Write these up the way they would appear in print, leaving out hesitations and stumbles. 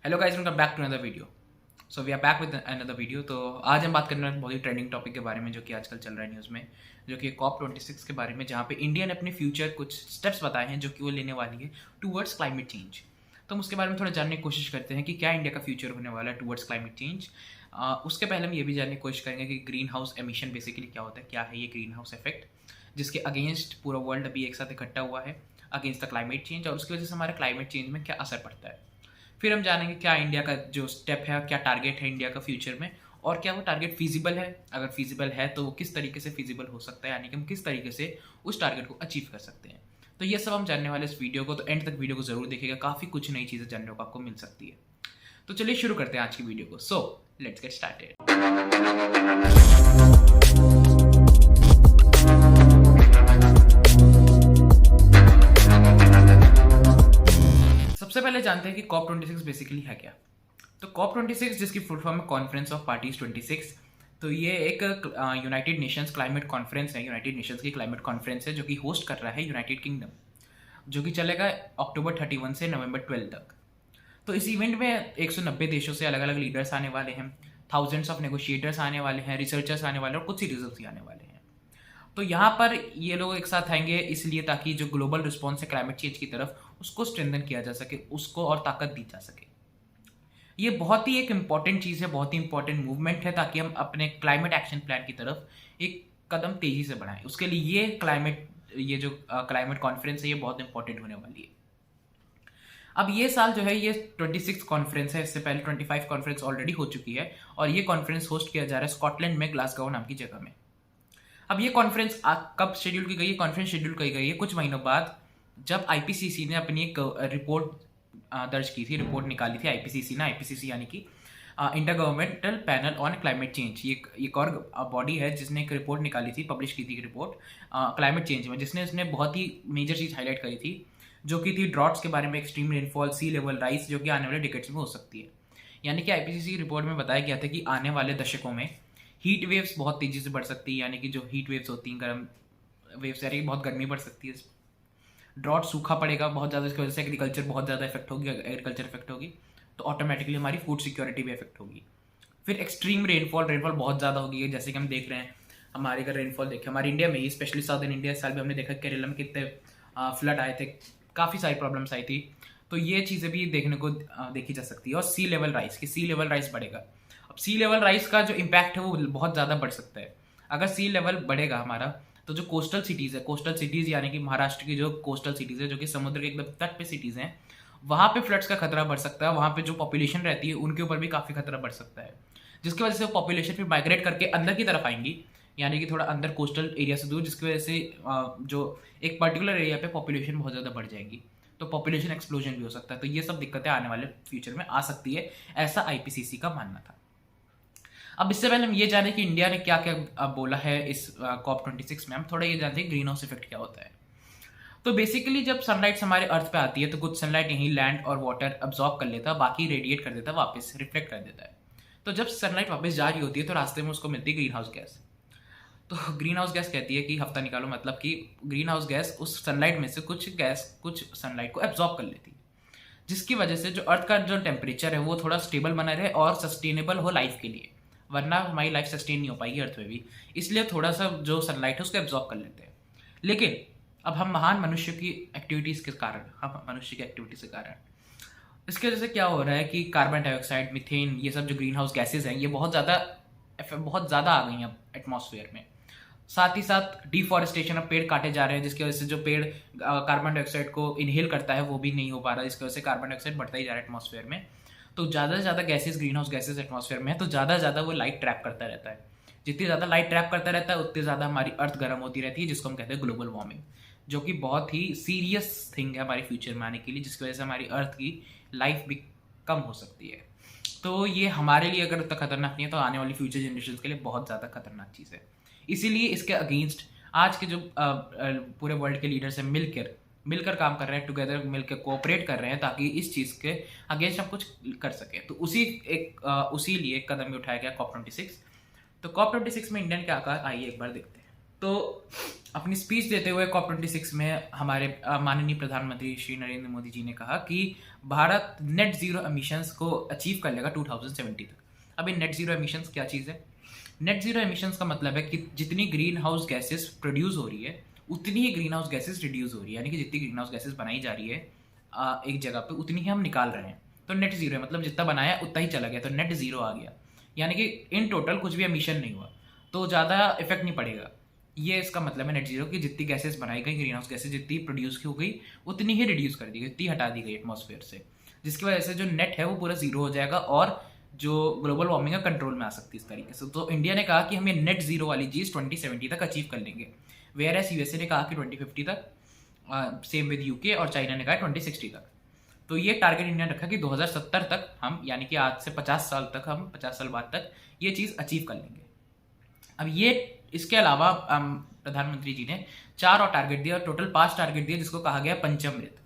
Hello guys, welcome back to another video. So we are back with another video. तो आज हम बात करने वाले बहुत ही ट्रेंडिंग टॉपिक के बारे में जो कि आजकल चल रहा है न्यूज़ में, जो कि COP26 के बारे में, जहाँ पे इंडिया ने अपने फ्यूचर कुछ स्टेप्स बताए हैं जो कि वो लेने वाली है टूवर्ड्स क्लाइमेट चेंज। तो हम उसके बारे में थोड़ा जानने की कोशिश करते हैं कि क्या इंडिया का फ्यूचर होने वाला है टूवर्ड्स क्लाइमेट चेंज। उसके पहले हम ये भी जानने की कोशिश करेंगे कि ग्रीन हाउस एमिशन बेसिकली क्या होता है, क्या है ये ग्रीन हाउस इफेक्ट, जिसके अगेंस्ट पूरा वर्ल्ड अभी एक साथ इकट्ठा हुआ है अगेंस्ट द क्लाइमेट चेंज, और उसकी वजह से हमारे क्लाइमेट चेंज में क्या असर पड़ता है। फिर हम जानेंगे क्या इंडिया का जो स्टेप है, क्या टारगेट है इंडिया का फ्यूचर में, और क्या वो टारगेट फिजिबल है। अगर फिजिबल है तो वो किस तरीके से फिजिबल हो सकता है, यानी कि हम किस तरीके से उस टारगेट को अचीव कर सकते हैं। तो ये सब हम जानने वाले इस वीडियो को, तो एंड तक वीडियो को जरूर देखिएगा, काफ़ी कुछ नई चीज़ें जानने को आपको मिल सकती है। तो चलिए शुरू करते हैं आज की वीडियो को। So let's get started. सबसे पहले जानते हैं कि COP26 बेसिकली है क्या। तो COP26, जिसकी फुल फॉर्म है कॉन्फ्रेंस ऑफ पार्टीज 26, तो ये एक यूनाइटेड नेशंस क्लाइमेट कॉन्फ्रेंस है, यूनाइटेड नेशंस की क्लाइमेट कॉन्फ्रेंस है जो कि होस्ट कर रहा है यूनाइटेड किंगडम, जो कि चलेगा अक्टूबर 31 से नवंबर 12 तक। तो इस इवेंट में 190 देशों से अलग अलग लीडर्स आने वाले हैं, थाउजेंड्स ऑफ नेगोशिएटर्स आने वाले हैं, रिसर्चर्स आने वाले हैं, और कुछ सिटीजन्स भी आने वाले हैं। तो यहाँ पर ये लोग एक साथ आएंगे इसलिए ताकि जो ग्लोबल रिस्पॉन्स है क्लाइमेट चेंज की तरफ, उसको स्ट्रेंथन किया जा सके, उसको और ताकत दी जा सके। ये बहुत ही एक इम्पॉर्टेंट चीज़ है, बहुत ही इंपॉर्टेंट मूवमेंट है, ताकि हम अपने क्लाइमेट एक्शन प्लान की तरफ एक कदम तेजी से बढ़ाएं। उसके लिए ये जो क्लाइमेट कॉन्फ्रेंस है, ये बहुत इंपॉर्टेंट होने वाली है। अब ये साल जो है ये 26 कॉन्फ्रेंस है, इससे पहले 25 कॉन्फ्रेंस ऑलरेडी हो चुकी है, और ये कॉन्फ्रेंस होस्ट किया जा रहा है स्कॉटलैंड में, ग्लासगो नाम की जगह में। अब ये कॉन्फ्रेंस कब शेड्यूल की गई है? कॉन्फ्रेंस शेड्यूल की गई है कुछ महीनों बाद, जब आईपीसीसी ने अपनी एक रिपोर्ट दर्ज की थी, रिपोर्ट निकाली थी आईपीसीसी ने। आईपीसीसी यानी कि inter governmental panel on climate change. ये एक और बॉडी है जिसने एक रिपोर्ट निकाली थी, पब्लिश की थी एक रिपोर्ट क्लाइमेट चेंज में, जिसने उसने बहुत ही मेजर चीज़ हाईलाइट करी थी, जो कि थी ड्रॉट्स के बारे में, एक्सट्रीम रेनफॉल, सी लेवल राइज, जो कि आने वाले डिकेड्स में हो सकती है। यानी कि आईपीसीसी रिपोर्ट में बताया गया था कि आने वाले दशकों में हीट वेव्स बहुत तेज़ी से बढ़ सकती है, यानी कि जो हीट वेव्स होती हैं, गर्म वेव्स, यानी कि बहुत गर्मी बढ़ सकती है। ड्रॉट, सूखा पड़ेगा बहुत ज़्यादा, इसकी वजह से एग्रीकल्चर बहुत ज़्यादा इफेक्ट होगी, एग्रीकल्चर इफेक्ट होगी तो ऑटोमेटिकली हमारी फूड सिक्योरिटी भी इफेक्ट होगी। फिर एक्सट्रीम रेनफॉल, रेनफॉल बहुत ज़्यादा होगी, जैसे कि हम देख रहे हैं हमारे अगर रेनफॉल देखें हमारे इंडिया में ही, स्पेशली साउदर्न इंडिया, इस साल भी हमने देखा केरला में कितने फ्लड आए थे, काफ़ी सारी प्रॉब्लम्स आई थी। तो ये चीज़ें भी देखने को देखी जा सकती है। और सी लेवल राइज, कि सी लेवल राइज बढ़ेगा। अब सी लेवल राइज का जो इम्पैक्ट है वो बहुत ज़्यादा बढ़ सकता है। अगर सी लेवल बढ़ेगा हमारा, तो जो कोस्टल सिटीज़ है, कोस्टल सिटीज़ यानी कि महाराष्ट्र की जो कोस्टल सिटीज़ है, जो कि समुद्र के एकदम तट पे सिटीज़ हैं, वहाँ पे फ्लड्स का खतरा बढ़ सकता है। वहाँ पे जो पॉपुलेशन रहती है उनके ऊपर भी काफ़ी खतरा बढ़ सकता है, जिसकी वजह से वो पॉपुलेशन फिर माइग्रेट करके अंदर की तरफ आएंगी, यानी कि थोड़ा अंदर कोस्टल एरिया से दूर, जिसकी वजह से जो एक पर्टिकुलर एरिया पे पॉपुलेशन बहुत ज़्यादा बढ़ जाएगी, तो पॉपुलेशन एक्सप्लोजन भी हो सकता है। तो ये सब दिक्कतें आने वाले फ्यूचर में आ सकती है, ऐसा आईपीसीसी का मानना था। अब इससे पहले हम ये जाने कि इंडिया ने क्या क्या बोला है इस COP26 में, हम थोड़ा ये जानते हैं ग्रीन हाउस इफेक्ट क्या होता है। तो बेसिकली जब सनलाइट हमारे अर्थ पे आती है, तो कुछ सनलाइट यहीं लैंड और वाटर अब्जॉर्ब कर लेता है, बाकी रेडिएट कर देता है, वापस रिफ्लेक्ट कर देता है। तो जब सनलाइट वापस जा रही होती है तो रास्ते में उसको मिलती है ग्रीन हाउस गैस। तो ग्रीन हाउस गैस कहती है कि हफ्ता निकालो, मतलब कि ग्रीन हाउस गैस उस सनलाइट में से कुछ सनलाइट को एब्जॉर्ब कर लेती है, जिसकी वजह से जो अर्थ का जो टेम्परेचर है वो थोड़ा स्टेबल बना रहे और सस्टेनेबल हो लाइफ के लिए, वरना हमारी लाइफ सस्टेन नहीं हो पाएगी अर्थ में भी। इसलिए थोड़ा सा जो सनलाइट है उसको एब्जॉर्ब कर लेते हैं। लेकिन अब हम महान मनुष्य की एक्टिविटीज़ के कारण, हम मनुष्य की एक्टिविटीज़ के कारण, इसकी वजह से क्या हो रहा है कि कार्बन डाइऑक्साइड, मीथेन, ये सब जो ग्रीन हाउस गैसेज हैं, ये बहुत ज़्यादा आ गई हैं एटमॉस्फेयर में। साथ ही साथ डिफॉरेस्टेशन, अब पेड़ काटे जा रहे हैं, जिसकी वजह से जो पेड़ कार्बन डाइऑक्साइड को इनहेल करता है वो भी नहीं हो पा रहा है, जिसकी वजह से कार्बन डाइऑक्साइड बढ़ता ही जा रहा है एटमॉस्फेयर में। तो ज़्यादा से ज़्यादा gases, green house gases atmosphere में है, तो ज़्यादा से ज़्यादा वो लाइट ट्रैप करता रहता है। जितनी ज़्यादा लाइट ट्रैप करता रहता है उतनी ज़्यादा हमारी अर्थ गर्म होती रहती है, जिसको हम कहते हैं ग्लोबल वार्मिंग, जो कि बहुत ही सीरियस थिंग है हमारे फ्यूचर में आने के लिए, जिसकी वजह से हमारी अर्थ की लाइफ भी कम हो सकती है। तो ये हमारे लिए अगर उतना खतरनाक नहीं है, तो आने वाली फ्यूचर जनरेशन के लिए बहुत ज़्यादा खतरनाक चीज़ है। इसीलिए इसके अगेंस्ट आज के जो पूरे वर्ल्ड के लीडर्स हैं, मिलकर काम कर रहे हैं, टुगेदर मिलकर कोऑपरेट कर रहे हैं, ताकि इस चीज़ के अगेंस्ट हम कुछ कर सकें। तो उसी लिए एक कदम भी उठाया गया COP26। तो COP26 में इंडियन क्या कहा, आइए एक बार देखते हैं। तो अपनी स्पीच देते हुए COP26 में हमारे माननीय प्रधानमंत्री श्री नरेंद्र मोदी जी ने कहा कि भारत नेट जीरो एमिशंस को अचीव कर लेगा 2070 तक। अब ये नेट जीरो एमिशंस क्या चीज़ है? नेट जीरो एमिशंस का मतलब है कि जितनी ग्रीन हाउस गैसेस प्रोड्यूस हो रही है उतनी ही ग्रीन हाउस गैसेस रिड्यूस हो रही है, यानी कि जितनी ग्रीन हाउस गैसेस बनाई जा रही है एक जगह पे उतनी ही हम निकाल रहे हैं। तो नेट जीरो है, मतलब जितना बनाया उतना ही चला गया, तो नेट जीरो आ गया, यानी कि इन टोटल कुछ भी एमिशन नहीं हुआ, तो ज़्यादा इफेक्ट नहीं पड़ेगा। ये इसका मतलब है नेट जीरो की जितनी गैसेस बनाई गई, ग्रीन हाउस गैसेस जितनी प्रोड्यूस हो गई उतनी ही रिड्यूस कर दी गई, उतनी हटा दी गई एटमॉस्फेयर से, जिसकी वजह से जो नेट है वो पूरा जीरो हो जाएगा और जो ग्लोबल वार्मिंग है कंट्रोल में आ सकती है इस तरीके से। तो इंडिया ने कहा कि हम ये नेट जीरो वाली चीज़ 2070 तक अचीव कर लेंगे, वेयर एस यूएसए ने कहा कि 2050 तक, सेम विद यूके, और चाइना ने कहा 2060 तक। तो ये टारगेट इंडिया ने रखा कि 2070 तक हम, यानी कि आज से 50 साल तक, हम 50 साल बाद तक ये चीज़ अचीव कर लेंगे। अब ये इसके अलावा प्रधानमंत्री जी ने 4 और टारगेट दिया, टोटल 5 टारगेट दिए, जिसको कहा गया पंचामृत।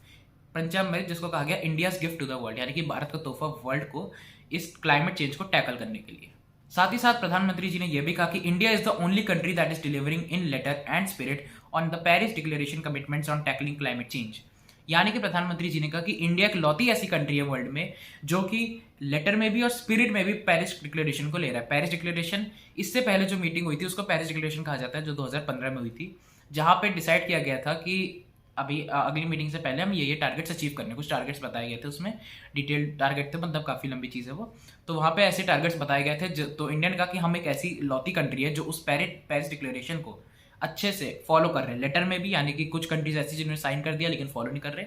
पंचामृत जिसको कहा गया India's gift to the world, यानी कि भारत का तोहफा वर्ल्ड को इस क्लाइमेट चेंज को टैकल करने के लिए। साथ ही साथ प्रधानमंत्री जी ने यह भी कहा कि India is the only country that is delivering in letter and spirit on the Paris declaration commitments on tackling climate change. यानी कि प्रधानमंत्री जी ने कहा कि इंडिया एक लौती ऐसी कंट्री है वर्ल्ड में जो कि लेटर में भी और स्पिरिट में भी पेरिस डिक्लेरेशन को ले रहा है। पेरिस डिक्लेरेशन, इससे पहले जो मीटिंग हुई थी उसको पेरिस डिक्लेरेशन कहा जाता है, जो 2015 में हुई थी, जहां पे डिसाइड किया गया था कि अभी अगली मीटिंग से पहले हम ये टारगेट्स अचीव करने, कुछ टारगेट्स बताए गए थे, उसमें डिटेल टारगेट थे, मतलब काफ़ी लंबी चीज़ है वो। तो वहाँ पे ऐसे टारगेट्स बताए गए थे, तो इंडिया ने कहा कि हम एक ऐसी लौती कंट्री है जो उस पेरिस डिक्लेरेशन को अच्छे से फॉलो कर रहे हैं, लेटर में भी, यानी कि कुछ कंट्रीज ऐसी जिन्होंने साइन कर दिया लेकिन फॉलो नहीं कर रहे।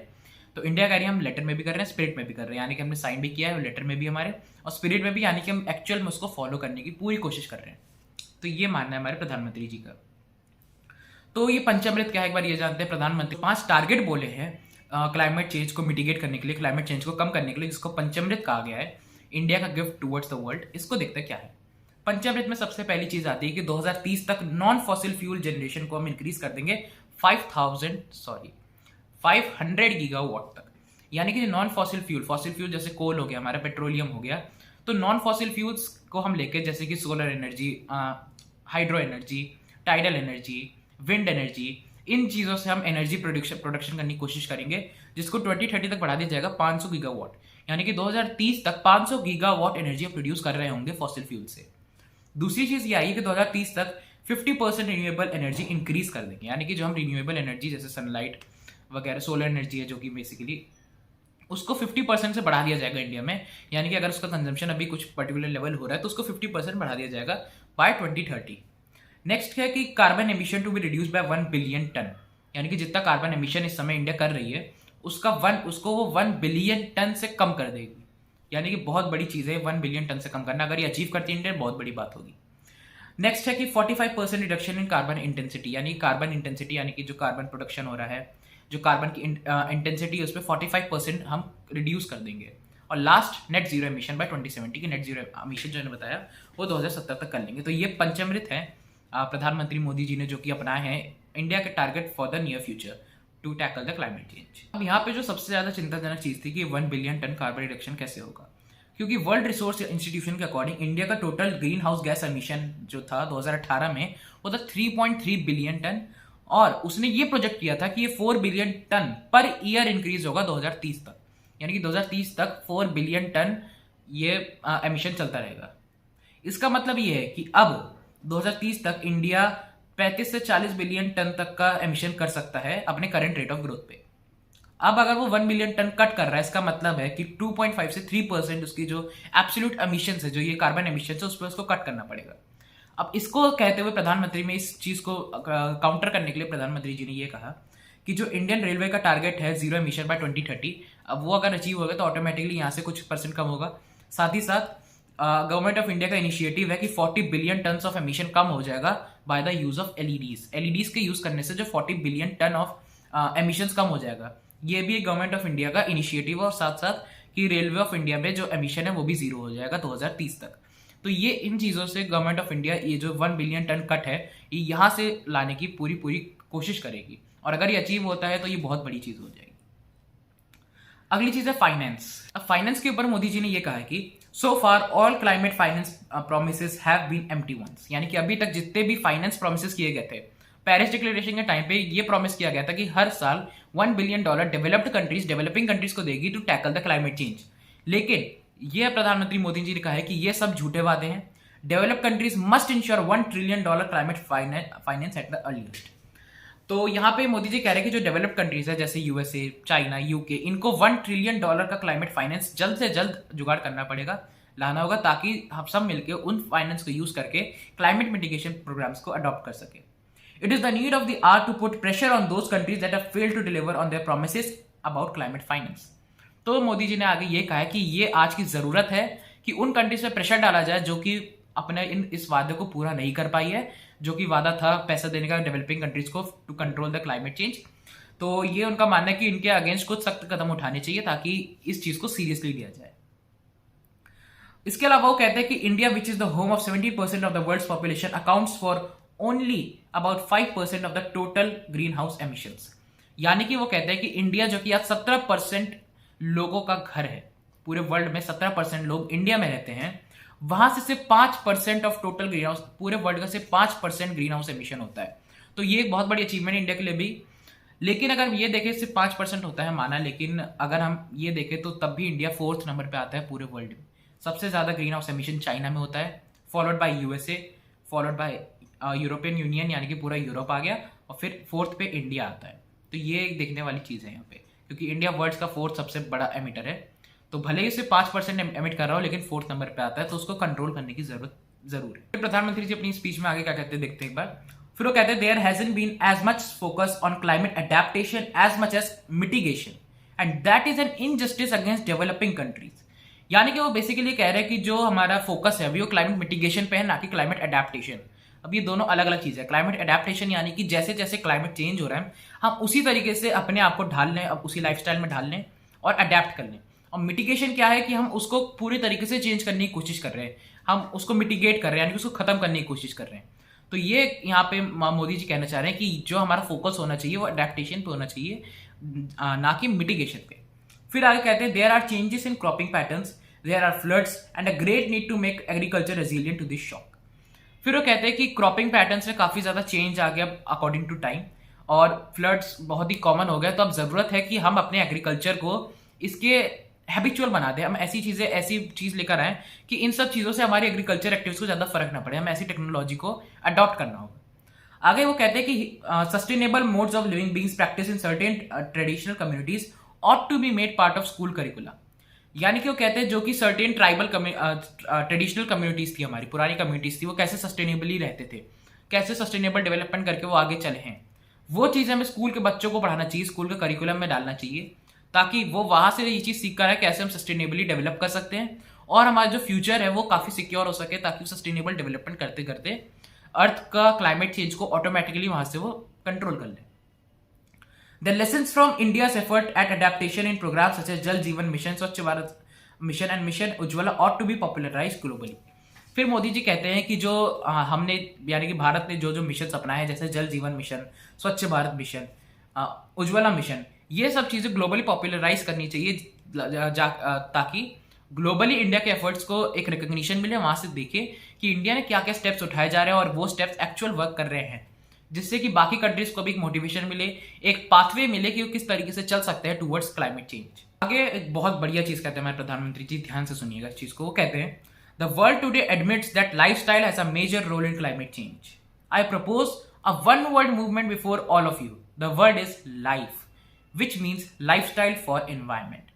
तो इंडिया कह रही है हम लेटर में भी कर रहे हैं, स्पिरिट में भी कर रहे हैं, यानी कि हमने साइन भी किया है लेटर में भी हमारे, और स्पिरिट में भी, यानी कि हम एक्चुअल में उसको फॉलो करने की पूरी कोशिश कर रहे हैं। तो ये मानना है हमारे प्रधानमंत्री जी का। तो ये पंचामृत क्या है, एक बार ये जानते हैं। प्रधानमंत्री 5 टारगेट बोले हैं क्लाइमेट चेंज को मिटिगेट करने के लिए, क्लाइमेट चेंज को कम करने के लिए, जिसको पंचामृत कहा गया है, इंडिया का गिफ्ट टुवर्ड्स द वर्ल्ड। इसको देखते क्या है। पंचामृत में सबसे पहली चीज आती है कि 2030 तक नॉन फॉसिल फ्यूल जनरेशन को हम इंक्रीज कर देंगे 500 गीगावाट तक। यानी कि नॉन फॉसिल फ्यूल जैसे कोल हो गया हमारा, पेट्रोलियम हो गया, तो नॉन फॉसिल फ्यूल्स को हम लेके, जैसे कि solar energy, hydro energy, tidal energy, wind energy, इन चीज़ों से हम एनर्जी प्रोडक्शन करने की कोशिश करेंगे, जिसको 2030 तक बढ़ा दिया जाएगा 500 गीगावाट। यानी कि 2030 तक 500 गीगावाट एनर्जी प्रोड्यूस कर रहे होंगे फॉसिल फ्यूल से। दूसरी चीज़ ये आई कि 2030 तक 50% रिन्यूएबल एनर्जी इंक्रीज कर देंगे, यानी कि जो हम रिन्यूएबल एनर्जी जैसे सनलाइट वगैरह, सोलर एनर्जी है जो कि बेसिकली, उसको 50% से बढ़ा दिया जाएगा इंडिया में। यानी कि अगर उसका कंजम्पशन अभी कुछ पर्टिकुलर लेवल हो रहा है तो उसको 50% बढ़ा दिया जाएगा बाय 2030। नेक्स्ट है कि carbon emission to be reduce by 1 billion ton, यानी कि जितना कार्बन एमिशन इस समय इंडिया कर रही है उसको वो 1 बिलियन टन से कम कर देगी। यानी कि बहुत बड़ी चीज़ है 1 बिलियन टन से कम करना, अगर ये अचीव करती है इंडिया बहुत बड़ी बात होगी। नेक्स्ट है कि 45% रिडक्शन इन कार्बन इंटेंसिटी, यानी कार्बन इंटेंसिटी, यानी कि जो कार्बन प्रोडक्शन हो रहा है, जो कार्बन की इंटेंसिटी है उस पर 45% हम रिड्यूस कर देंगे। और last, net zero emission by 2070 की नेट जीरो एमिशन जो मैंने बताया वो 2070 तक कर लेंगे। तो ये पंचामृत है प्रधानमंत्री मोदी जी ने जो कि अपनाए हैं इंडिया के target for the near future to tackle the climate change. अब यहाँ पे जो सबसे ज़्यादा चिंताजनक चीज़ थी कि 1 बिलियन टन कार्बन रिडक्शन कैसे होगा, क्योंकि वर्ल्ड रिसोर्स इंस्टीट्यूशन के अकॉर्डिंग इंडिया का total green house gas emission जो था 2018 में वो था 3.3 बिलियन टन, और उसने ये प्रोजेक्ट किया था कि ये 4 billion ton per year increase होगा 2030 तक। यानी कि 2030 तक 4 बिलियन टन ये एमिशन चलता रहेगा। इसका मतलब ये है कि अब 2030 तक इंडिया 35 से 40 बिलियन टन तक का एमिशन कर सकता है अपने करंट रेट ऑफ ग्रोथ पे। अब अगर वो 1 बिलियन टन कट कर रहा है, इसका मतलब है कि 2.5 से 3% उसकी जो एब्सोल्यूट एमिशन है, जो ये कार्बन एमिशन है, उस पर उसको कट करना पड़ेगा। अब इसको कहते हुए प्रधानमंत्री में इस चीज़ को काउंटर करने के लिए प्रधानमंत्री जी ने ये कहा कि जो इंडियन रेलवे का टारगेट है जीरो एमिशन बाय 2030, अब वो अगर अचीव होगा तो ऑटोमेटिकली यहाँ से कुछ % कम होगा। साथ ही साथ गवर्नमेंट ऑफ इंडिया का इनिशिएटिव है कि 40 बिलियन टन ऑफ एमिशन कम हो जाएगा by the use of LEDs के यूज करने से जो 40 बिलियन टन ऑफ एमिशंस कम हो जाएगा। ये भी गवर्नमेंट ऑफ इंडिया का इनिशिएटिव है, और साथ साथ कि रेलवे ऑफ इंडिया में जो एमिशन है वो भी जीरो हो जाएगा 2030 तक। तो ये इन चीज़ों से गवर्नमेंट ऑफ इंडिया ये जो 1 बिलियन टन कट है ये यहाँ से लाने की पूरी कोशिश करेगी, और अगर ये अचीव होता है तो ये बहुत बड़ी चीज़ हो जाएगी। अगली चीज़ है फाइनेंस। अब फाइनेंस के ऊपर मोदी जी ने ये कहा है कि so far all climate finance promises have been empty ones, यानी कि अभी तक जितने भी फाइनेंस प्रोमिसेस किए गए थे पेरिस डिक्लेरेशन के टाइम पे ये प्रॉमिस किया गया था कि हर साल $1 billion developed countries developing countries को देगी to tackle the climate change. लेकिन ये प्रधानमंत्री मोदी जी ने कहा है कि ये सब झूठे वादे हैं। Developed countries must ensure $1 trillion climate finance at the earliest. तो यहाँ पे मोदी जी कह रहे हैं कि जो डेवलप्ड कंट्रीज है जैसे यूएसए, चाइना, यूके, इनको $1 ट्रिलियन का क्लाइमेट फाइनेंस जल्द से जल्द जुगाड़ करना पड़ेगा, लाना होगा, ताकि हम सब मिलकर उन फाइनेंस को यूज करके क्लाइमेट मिटिगेशन प्रोग्राम्स को अडॉप्ट कर सके। It is the need of the hour to put pressure on those countries that have failed to deliver on their promises about climate finance. तो मोदी जी ने आगे ये कहा है कि ये आज की जरूरत है कि उन कंट्रीज पे प्रेशर डाला जाए जो कि अपने इस वादे को पूरा नहीं कर पाई है, जो कि वादा था पैसा देने का डेवलपिंग कंट्रीज को to control the climate change. तो ये उनका मानना है कि इनके अगेंस्ट कुछ सख्त कदम उठाने चाहिए ताकि इस चीज को सीरियसली लिया जाए। इसके अलावा वो कहते हैं कि India which is the home of 70% of the world's population accounts for only about 5% of the total green house emissions. यानी कि वो कहते हैं कि इंडिया जो कि आज 17% लोगों का घर है, पूरे वर्ल्ड में 17% लोग इंडिया में रहते हैं, वहां से सिर्फ 5% ऑफ टोटल ग्रीन हाउस, पूरे वर्ल्ड का सिर्फ 5% ग्रीन हाउस एमिशन होता है। तो ये एक बहुत बड़ी अचीवमेंट है इंडिया के लिए भी। लेकिन अगर ये देखें सिर्फ 5% होता है माना, लेकिन अगर हम ये देखें तो तब भी इंडिया 4th नंबर पे आता है पूरे वर्ल्ड में। सबसे ज्यादा ग्रीन हाउस एमिशन चाइना में होता है, followed by USA, followed by European union यानी कि पूरा यूरोप आ गया, और फिर 4th पे इंडिया आता है। तो ये एक देखने वाली चीज है यहाँ पे, क्योंकि इंडिया वर्ल्ड का 4th सबसे बड़ा एमिटर है। तो भले ही सिर्फ 5% एमिट कर रहा हो, लेकिन 4th नंबर पे आता है, तो उसको कंट्रोल करने की जरूर है। प्रधानमंत्री जी अपनी स्पीच में आगे क्या कहते हैं देखते हैं एक बार। फिर वो कहते हैं there hasn't been as much focus on climate adaptation as much as mitigation and that is an injustice against developing countries. यानी कि वो बेसिकली कह रहे हैं कि जो हमारा फोकस है वो क्लाइमेट मिटिगेशन पे है, ना कि क्लाइमेट अडेप्टेशन। अब ये दोनों अलग अलग चीज है। क्लाइमेट अडेप्टेशन यानी कि जैसे जैसे क्लाइमेट चेंज हो रहा है हम उसी तरीके से अपने आप को ढाल लें, अब उसी लाइफस्टाइल में ढाल लें और अडेप्ट कर लें। और मिटिगेशन क्या है कि हम उसको पूरी तरीके से चेंज करने की कोशिश कर रहे हैं, हम उसको मिटिगेट कर रहे हैं, यानी कि उसको खत्म करने की कोशिश कर रहे हैं। तो ये यहाँ पे मोदी जी कहना चाह रहे हैं कि जो हमारा फोकस होना चाहिए वो अडेप्टेशन पे होना चाहिए, ना कि मिटिगेशन पे। फिर आगे कहते हैं there are changes in cropping patterns, there are floods and a great need to make agriculture resilient to this shock. फिर वो कहते हैं कि क्रॉपिंग पैटर्न्स में काफी ज्यादा चेंज आ गया अकॉर्डिंग टू टाइम, और फ्लड्स बहुत ही कॉमन हो गया। तो अब जरूरत है कि हम अपने एग्रीकल्चर को इसके हैबिचुअल बना दें, हम ऐसी चीज लेकर आए कि इन सब चीजों से हमारी एग्रीकल्चर एक्टिविटीज को ज्यादा फर्क ना पड़े, हमें ऐसी टेक्नोलॉजी को अडॉप्ट करना होगा। आगे वो कहते हैं कि sustainable modes of living being practice in certain traditional communities ought to be made part of school curricula. यानी कि वो कहते हैं जो कि सर्टेन ट्राइबल ट्रेडिशनल कम्युनिटीज थी, हमारी पुरानी कम्युनिटीज थी, वो कैसे सस्टेनेबली रहते थे, कैसे सस्टेनेबल डेवलपमेंट करके वो आगे चले हैं, वो चीज़ हमें स्कूल के बच्चों को पढ़ाना चाहिए, स्कूल के करिकुलम में डालना चाहिए, ताकि वो वहां से ये चीज़ सीख कर है कैसे हम सस्टेनेबली डेवलप कर सकते हैं और हमारा जो फ्यूचर है वो काफ़ी सिक्योर हो सके, ताकि सस्टेनेबल डेवलपमेंट करते करते अर्थ का क्लाइमेट चेंज को ऑटोमेटिकली वहां से वो कंट्रोल कर ले। The lessons from India's effort at adaptation in programs such as Jal Jeevan Mission, Swachh Bharat Mission and Mission Ujjwala ought to be popularized globally. फिर मोदी जी कहते हैं कि जो हमने यानी कि भारत ने जो जो मिशन अपनाए हैं, जैसे जल जीवन मिशन, स्वच्छ भारत मिशन, उज्ज्वला मिशन, ये सब चीज़ें ग्लोबली पॉपुलराइज करनी चाहिए ताकि ग्लोबली इंडिया के एफर्ट्स को एक रिकग्निशन मिले, वहां से देखे कि इंडिया ने क्या क्या स्टेप्स उठाए जा रहे हैं और वो स्टेप्स एक्चुअल वर्क कर रहे हैं, जिससे कि बाकी कंट्रीज को भी एक मोटिवेशन मिले, एक पाथवे मिले कि वो किस तरीके से चल सकते हैं टुवर्ड्स क्लाइमेट चेंज। आगे एक बहुत बढ़िया चीज कहते हैं हमारे प्रधानमंत्री जी, ध्यान से सुनिएगा इस चीज को। वो कहते हैं the world today admits that lifestyle has a major role in climate change. I propose a one word movement before all of you. The word is life, which means lifestyle for environment.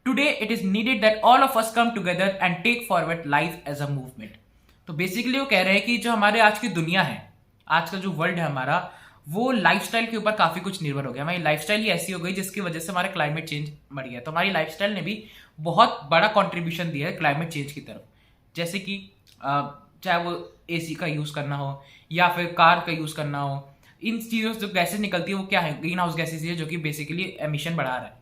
Today it is needed that all of us come together and take forward life as a movement. तो basically वो कह रहे हैं कि जो हमारे आज की दुनिया है, आज का जो वर्ल्ड है हमारा, वो लाइफस्टाइल के ऊपर काफी कुछ निर्भर हो गया। हमारी लाइफस्टाइल ही ऐसी हो गई जिसकी वजह से हमारा क्लाइमेट चेंज बढ़ गया। तो हमारी लाइफस्टाइल ने भी बहुत बड़ा कंट्रीब्यूशन दिया है क्लाइमेट चेंज की तरफ, जैसे कि चाहे वो एसी का यूज करना हो या फिर कार का यूज करना हो, इन चीज़ों से जो गैसेज निकलती है वो क्या है, ग्रीन हाउस गैसेज है, जो कि बेसिकली एमिशन बढ़ा रहा है।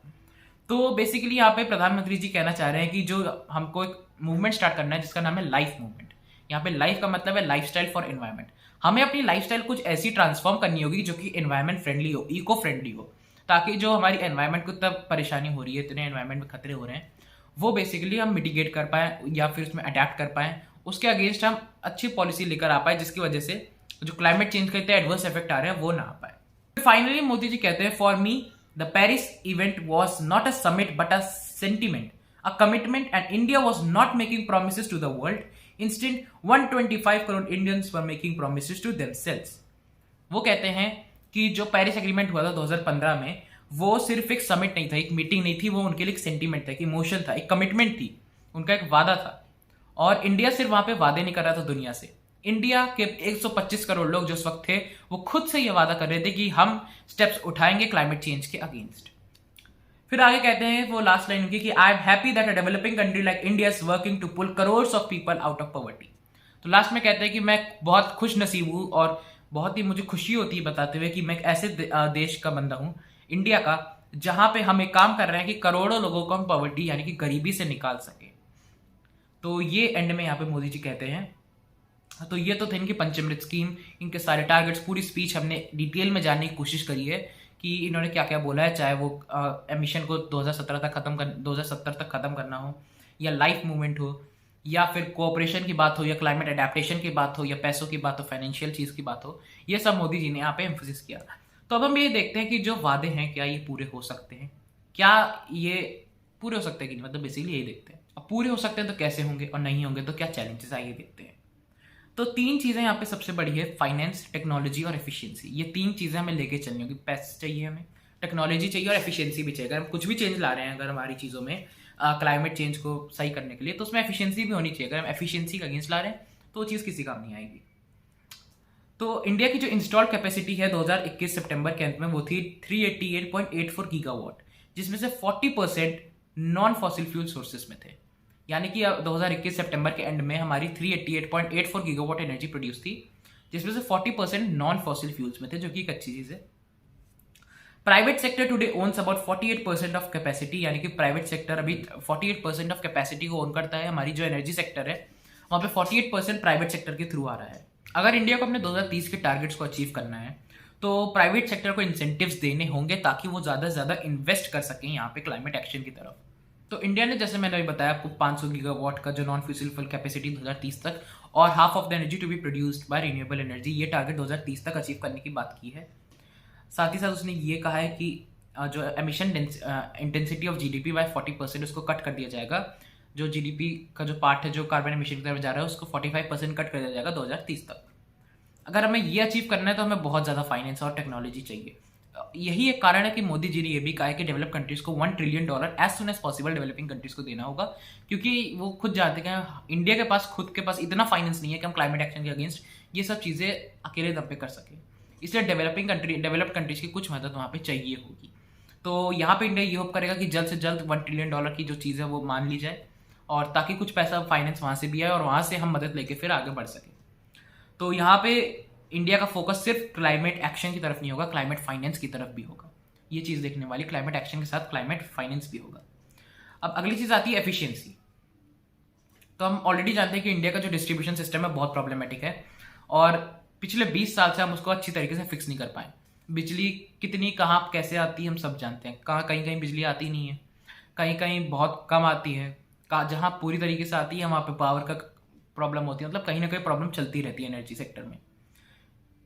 तो बेसिकली यहाँ पे प्रधानमंत्री जी कहना चाह रहे हैं कि जो हमको एक मूवमेंट स्टार्ट करना है जिसका नाम है लाइफ मूवमेंट। यहाँ पे लाइफ का मतलब है लाइफस्टाइल फॉर एनवायरनमेंट। हमें अपनी लाइफस्टाइल कुछ ऐसी ट्रांसफॉर्म करनी होगी जो कि एनवायरनमेंट फ्रेंडली हो, इको फ्रेंडली हो, ताकि जो हमारी एनवायरनमेंट को तब परेशानी हो रही है, इतने एनवायरनमेंट में खतरे हो रहे हैं, वो बेसिकली हम मिटिगेट कर पाएँ या फिर उसमें अडेप्ट कर पाएँ, उसके अगेंस्ट हम अच्छी पॉलिसी लेकर आ पाए, जिसकी वजह से जो क्लाइमेट चेंज का इतना एडवर्स इफेक्ट आ रहा है वो ना आ पाए। फाइनली मोदी जी कहते हैं, for me the Paris event was not a summit but a sentiment, a commitment, and India was not making promises to the world. Instead, 125 crore Indians were making promises to themselves. वो कहते हैं कि जो Paris agreement हुआ था 2015 में, वो सिर्फ एक समिट नहीं था, एक मीटिंग नहीं थी, वो उनके लिए एक सेंटीमेंट था, एक इमोशन था, एक कमिटमेंट थी, उनका एक वादा था। और इंडिया सिर्फ वहां पे वादे नहीं कर रहा था दुनिया से। इंडिया के 125 करोड़ लोग जो उस वक्त थे, वो खुद से ये वादा कर रहे थे कि हम स्टेप्स उठाएंगे क्लाइमेट चेंज के अगेंस्ट। फिर आगे कहते हैं वो लास्ट लाइन उनकी कि I am happy that a developing country like India is working to pull crores of people out of poverty. तो लास्ट में कहते हैं कि मैं बहुत खुश नसीब हूँ और बहुत ही मुझे खुशी होती है बताते हुए कि मैं एक ऐसे देश का बंदा हूँ, इंडिया का, जहां पे हम एक काम कर रहे हैं कि करोड़ों लोगों को हम पॉवर्टी यानी कि गरीबी से निकाल सके। तो ये एंड में यहाँ पे मोदी जी कहते हैं। तो ये तो थे इनकी पंचामृत स्कीम, इनके सारे टारगेट्स, पूरी स्पीच हमने डिटेल में जानने की कोशिश करी है कि इन्होंने क्या क्या बोला है, चाहे वो एमिशन को 2070 तक खत्म करना हो, या लाइफ मूवमेंट हो, या फिर कोऑपरेशन की बात हो, या क्लाइमेट अडेप्टेशन की बात हो, या पैसों की बात हो, फाइनेंशियल चीज़ की बात हो, ये सब मोदी जी ने यहाँ पे एम्फोसिस किया। तो अब हम ये देखते हैं कि जो वादे हैं क्या ये पूरे हो सकते हैं, क्या ये पूरे हो सकते हैं कि नहीं, मतलब बेसिकली यही देखते हैं। अब पूरे हो सकते हैं तो कैसे होंगे, और नहीं होंगे तो क्या चैलेंजेस आइए देखते हैं। तो तीन चीज़ें यहाँ पे सबसे बड़ी है, फाइनेंस, टेक्नोलॉजी और एफिशिएंसी। ये तीन चीज़ें हमें लेके चलनी होगी। पैसे चाहिए हमें, टेक्नोलॉजी चाहिए और एफिशिएंसी भी चाहिए। अगर हम कुछ भी चेंज ला रहे हैं अगर हमारी चीज़ों में क्लाइमेट चेंज को सही करने के लिए, तो उसमें एफिशिएंसी भी होनी चाहिए। अगर हम एफिशिएंसी का अगेंस्ट ला रहे हैं तो वो चीज़ किसी काम नहीं आएगी। तो इंडिया की जो इंस्टॉल्ड कैपेसिटी है 2021 सितंबर के अंत में वो थी 388.84 गीगावाट, जिसमें से 40% नॉन फॉसिल फ्यूल सोर्सेस में थे। यानी कि 2021 सितंबर के एंड में हमारी 388.84 गीगावाट एनर्जी प्रोड्यूस थी, जिसमें से 40% नॉन फॉसिल फ्यूल्स में थे, जो कि एक अच्छी चीज़ है। Private sector today owns about 48% of capacity, यानी कि प्राइवेट सेक्टर अभी 48% ऑफ कैपेसिटी को ओन करता है। हमारी जो एनर्जी सेक्टर है वहाँ पे 48% प्राइवेट सेक्टर के थ्रू आ रहा है। अगर इंडिया को अपने 2030 के टारगेट्स को अचीव करना है तो प्राइवेट सेक्टर को इंसेंटिव्स देने होंगे ताकि वो ज़्यादा से ज़्यादा इन्वेस्ट कर सकें यहाँ पे क्लाइमेट एक्शन की तरफ। तो इंडिया ने, जैसे मैंने अभी बताया आपको, 500 गीगावाट का जो नॉन फ्यूसिल फ्यूल कैपेसिटी 2030 तक, और half of the energy to be produced by renewable energy, ये टारगेट 2030 तक अचीव करने की बात की है। साथ ही साथ उसने ये कहा है कि जो emission intensity of GDP bye 40% उसको कट कर दिया जाएगा। जो जीडीपी का जो पार्ट है जो कार्बन एमिशन की तरफ जा रहा है उसको 45% कट कर दिया जाएगा 2030 तक। अगर हमें ये अचीव करना है तो हमें बहुत ज़्यादा फाइनेंस और टेक्नोलॉजी चाहिए। यही एक कारण है कि मोदी जी ने यह भी कहा है कि डेवलप कंट्रीज को $1 trillion as soon as possible developing countries को देना होगा, क्योंकि वो खुद जानते हैं कि इंडिया के पास खुद के पास इतना फाइनेंस नहीं है कि हम क्लाइमेट एक्शन के अगेंस्ट ये सब चीज़ें अकेले दम पे कर सके। इसलिए डेवलप्ड कंट्रीज की कुछ मदद वहाँ पे चाहिए होगी। तो यहाँ पे इंडिया ये होप करेगा कि जल्द से जल्द $1 ट्रिलियन की जो चीज़ है वो मान ली जाए, और ताकि कुछ पैसा फाइनेंस वहाँ से भी आए और वहाँ से हम मदद लेके फिर आगे बढ़ सकें। तो यहाँ पे इंडिया का फोकस सिर्फ क्लाइमेट एक्शन की तरफ नहीं होगा, क्लाइमेट फाइनेंस की तरफ भी होगा। ये चीज़ देखने वाली, क्लाइमेट एक्शन के साथ क्लाइमेट फाइनेंस भी होगा। अब अगली चीज़ आती है एफिशिएंसी। तो हम ऑलरेडी जानते हैं कि इंडिया का जो डिस्ट्रीब्यूशन सिस्टम है बहुत प्रॉब्लमेटिक है, और पिछले 20 साल से हम उसको अच्छी तरीके से फिक्स नहीं कर पाए। बिजली कितनी कहाँ कैसे आती है हम सब जानते हैं, कहीं कहीं बिजली आती नहीं है, कहीं कहीं बहुत कम आती है, जहाँ पूरी तरीके से आती है वहाँ पे पावर का प्रॉब्लम होती है। मतलब कहीं ना कहीं प्रॉब्लम चलती रहती है एनर्जी सेक्टर में।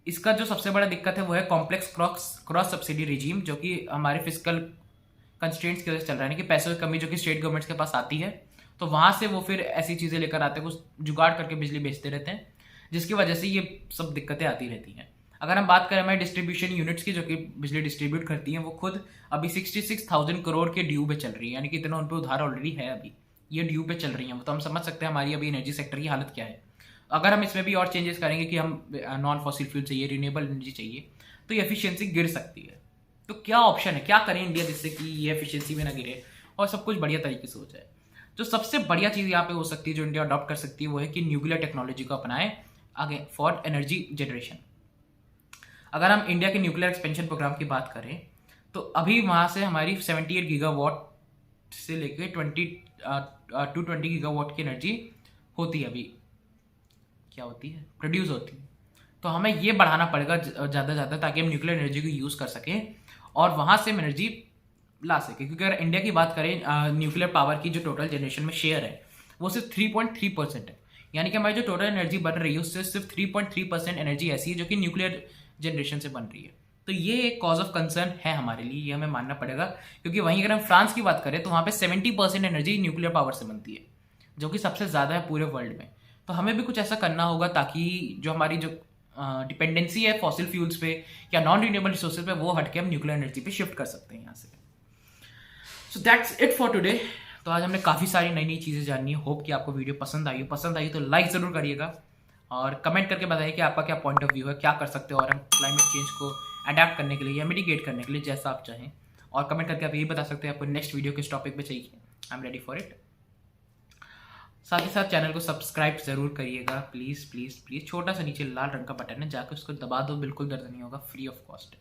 इसका जो सबसे बड़ा दिक्कत है वो है कॉम्प्लेक्स क्रॉस सब्सिडी रिजीम, जो कि हमारे फिजिकल कंस्ट्रेंट्स की वजह से चल रहा है, कि पैसों की कमी जो कि स्टेट गवर्नमेंट्स के पास आती है, तो वहाँ से वो फिर ऐसी चीज़ें लेकर आते हैं, कुछ जुगाड़ करके बिजली बेचते रहते हैं, जिसकी वजह से ये सब दिक्कतें आती रहती हैं। अगर हम बात करें हमारे डिस्ट्रीब्यूशन यूनिट्स की जो कि बिजली डिस्ट्रीब्यूट करती हैं, वो खुद अभी 66,000 करोड़ के ड्यू पे चल रही है, यानी कि इतना उन पर उधार ऑलरेडी है, अभी ये ड्यू पे चल रही हैं। तो हम समझ सकते हैं हमारी अभी एनर्जी सेक्टर की हालत क्या है। अगर हम इसमें भी और चेंजेस करेंगे कि हम नॉन फॉसिल फ्यूल चाहिए, रिन्यूएबल एनर्जी चाहिए, तो ये एफिशिएंसी गिर सकती है। तो क्या ऑप्शन है, क्या करें इंडिया जिससे कि ये एफिशिएंसी में ना गिरे और सब कुछ बढ़िया तरीके से हो जाए। जो सबसे बढ़िया चीज़ यहाँ पे हो सकती है जो इंडिया अडॉप्ट कर सकती है वो है कि न्यूक्लियर टेक्नोलॉजी को अपनाए आगे फॉर एनर्जी जनरेशन। अगर हम इंडिया के न्यूक्लियर एक्सपेंशन प्रोग्राम की बात करें तो अभी वहाँ से हमारी 78 गीगावाट से लेकर 220 गीगावाट की एनर्जी होती है, अभी क्या होती है, प्रोड्यूस होती है। तो हमें ये बढ़ाना पड़ेगा ज़्यादा से ज़्यादा, ताकि हम न्यूक्लियर एनर्जी को यूज़ कर सकें और वहाँ से हम एनर्जी ला सकें। क्योंकि अगर इंडिया की बात करें न्यूक्लियर पावर की जो टोटल जनरेशन में शेयर है वो सिर्फ 3.3% है। यानी कि हमारी जो टोटल एनर्जी बन रही है उससे सिर्फ 3.3% एनर्जी ऐसी है जो कि न्यूक्लियर जनरेशन से बन रही है। तो ये एक कॉज ऑफ कंसर्न है हमारे लिए, ये हमें मानना पड़ेगा, क्योंकि वहीं अगर हम फ्रांस की बात करें तो वहाँ पे 70% एनर्जी न्यूक्लियर पावर से बनती है, जो कि सबसे ज़्यादा है पूरे वर्ल्ड में। तो हमें भी कुछ ऐसा करना होगा ताकि जो हमारी जो डिपेंडेंसी है फॉसिल फ्यूल्स पे या नॉन रिन्यूएबल रिसोर्सेज पे, वो हटके हम न्यूक्लियर एनर्जी पे शिफ्ट कर सकते हैं यहाँ से। So that's it for today. तो आज हमने काफ़ी सारी नई नई चीज़ें जानी है। होप कि आपको वीडियो पसंद आई हो। पसंद आई तो लाइक ज़रूर करिएगा और कमेंट करके बताइए कि आपका क्या पॉइंट ऑफ व्यू है, क्या कर सकते हो और हम क्लाइमेट चेंज को अडेप्ट करने के लिए या मिटिगेट करने के लिए, जैसा आप चाहें। और कमेंट करके आप यही बता सकते हैं आपको नेक्स्ट वीडियो किस टॉपिक पे चाहिए। I am ready for it. साथ ही साथ चैनल को सब्सक्राइब जरूर करिएगा, प्लीज़ प्लीज़ प्लीज़। छोटा सा नीचे लाल रंग का बटन है, जाकर उसको दबा दो, बिल्कुल दर्द नहीं होगा, फ्री ऑफ कॉस्ट है।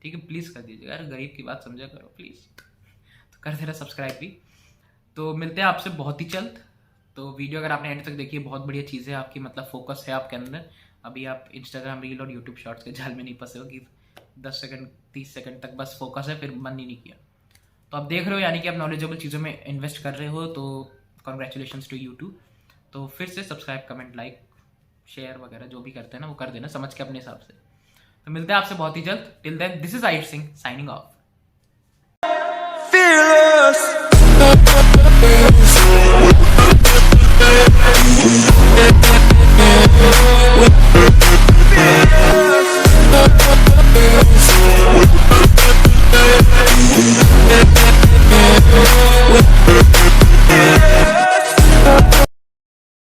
ठीक है, प्लीज़ कर दीजिएगा यार, गरीब की बात समझा करो प्लीज़। तो कर देना सब्सक्राइब भी। तो मिलते हैं आपसे बहुत ही जल्द। तो वीडियो अगर आपने एंड तक देखी है, बहुत बढ़िया चीज़ है आपकी, मतलब फोकस है आपके अंदर। अभी आप इंस्टाग्राम रील और यूट्यूब शॉर्ट्स के जाल में नहीं फंसे हो कि 10 सेकंड 30 सेकंड तक बस फोकस है, फिर मन ही नहीं किया। तो आप देख रहे हो, यानी कि आप नॉलेजेबल चीज़ों में इन्वेस्ट कर रहे हो, तो कॉन्ग्रेचुलेशंस टू यू टू। तो फिर से सब्सक्राइब, कमेंट, लाइक, शेयर वगैरह जो भी करते हैं ना, वो कर देना समझ के अपने हिसाब से। तो मिलते हैं आपसे बहुत ही जल्द। Till then, this is Ayush Singh signing of.